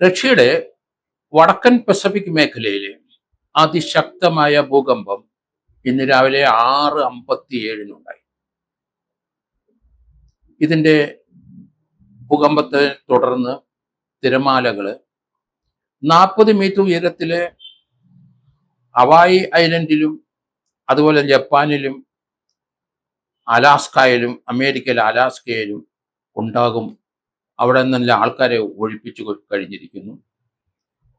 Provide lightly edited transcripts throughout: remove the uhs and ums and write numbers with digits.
റഷ്യയുടെ വടക്കൻ പസഫിക് മേഖലയിലെ അതിശക്തമായ ഭൂകമ്പം ഇന്ന് രാവിലെ 6:57 ഇതിന്റെ ഭൂകമ്പത്തെ തുടർന്ന് തിരമാലകള് 40 മീറ്റർ ഉയരത്തിലെ ഹവായി ഐലൻഡിലും അതുപോലെ ജപ്പാനിലും അലാസ്കയിലും അമേരിക്കയിലെ അലാസ്കയിലും ഉണ്ടാകും. അവിടെ നിന്നുള്ള ആൾക്കാരെ ഒഴിപ്പിച്ചു കഴിഞ്ഞിരിക്കുന്നു.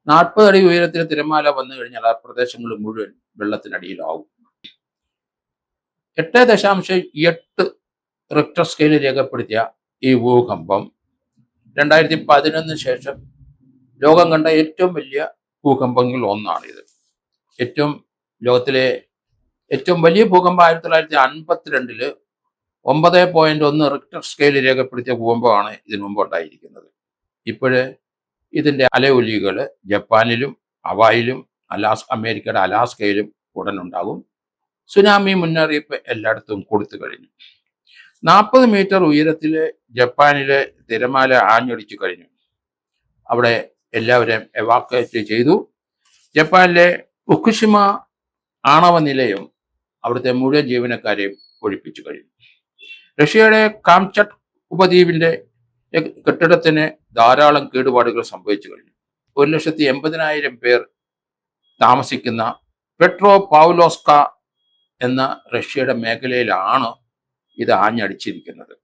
40 അടി ഉയരത്തിൽ തിരമാല വന്നു കഴിഞ്ഞാൽ ആ പ്രദേശങ്ങൾ മുഴുവൻ വെള്ളത്തിനടിയിലാവും. 8.8 റിക്ടർ സ്കെയിലിൽ രേഖപ്പെടുത്തിയ ഈ ഭൂകമ്പം 2011 ശേഷം ലോകം കണ്ട ഏറ്റവും വലിയ ഭൂകമ്പങ്ങളിൽ ഒന്നാണിത്. ലോകത്തിലെ ഏറ്റവും വലിയ ഭൂകമ്പം 1952 9.1 റിക്ടർ സ്കെയിലിൽ രേഖപ്പെടുത്തിയ ഭൂകമ്പമാണ് ഇതിനു മുമ്പ് ഉണ്ടായിരിക്കുന്നത്. ഇപ്പോഴ് ഇതിന്റെ അലയൊലികൾ ജപ്പാനിലും ഹവായിലും അമേരിക്കയുടെ അലാസ്കയിലും ഉടൻ ഉണ്ടാകും. സുനാമി മുന്നറിയിപ്പ് എല്ലായിടത്തും കൊടുത്തു കഴിഞ്ഞു. 40 മീറ്റർ ഉയരത്തിലെ ജപ്പാനിലെ തിരമാല ആഞ്ഞടിച്ചു കഴിഞ്ഞു. അവിടെ എല്ലാവരെയും എവാക്വേറ്റ് ചെയ്തു. ജപ്പാനിലെ ഫുകുഷിമ ആണവ നിലയം അവിടുത്തെ മുഴുവൻ ജീവനക്കാരെയും ഒഴിപ്പിച്ചു കഴിഞ്ഞു. റഷ്യയുടെ കാംചട്ട് ഉപദ്വീപിന്റെ കെട്ടിടത്തിന് ധാരാളം കേടുപാടുകൾ സംഭവിച്ചു കഴിഞ്ഞു. 1,80,000 പേർ താമസിക്കുന്ന പെട്രോ പൗലോസ്ക എന്ന റഷ്യയുടെ മേഖലയിലാണ് ഇത് ആഞ്ഞടിച്ചിരിക്കുന്നത്.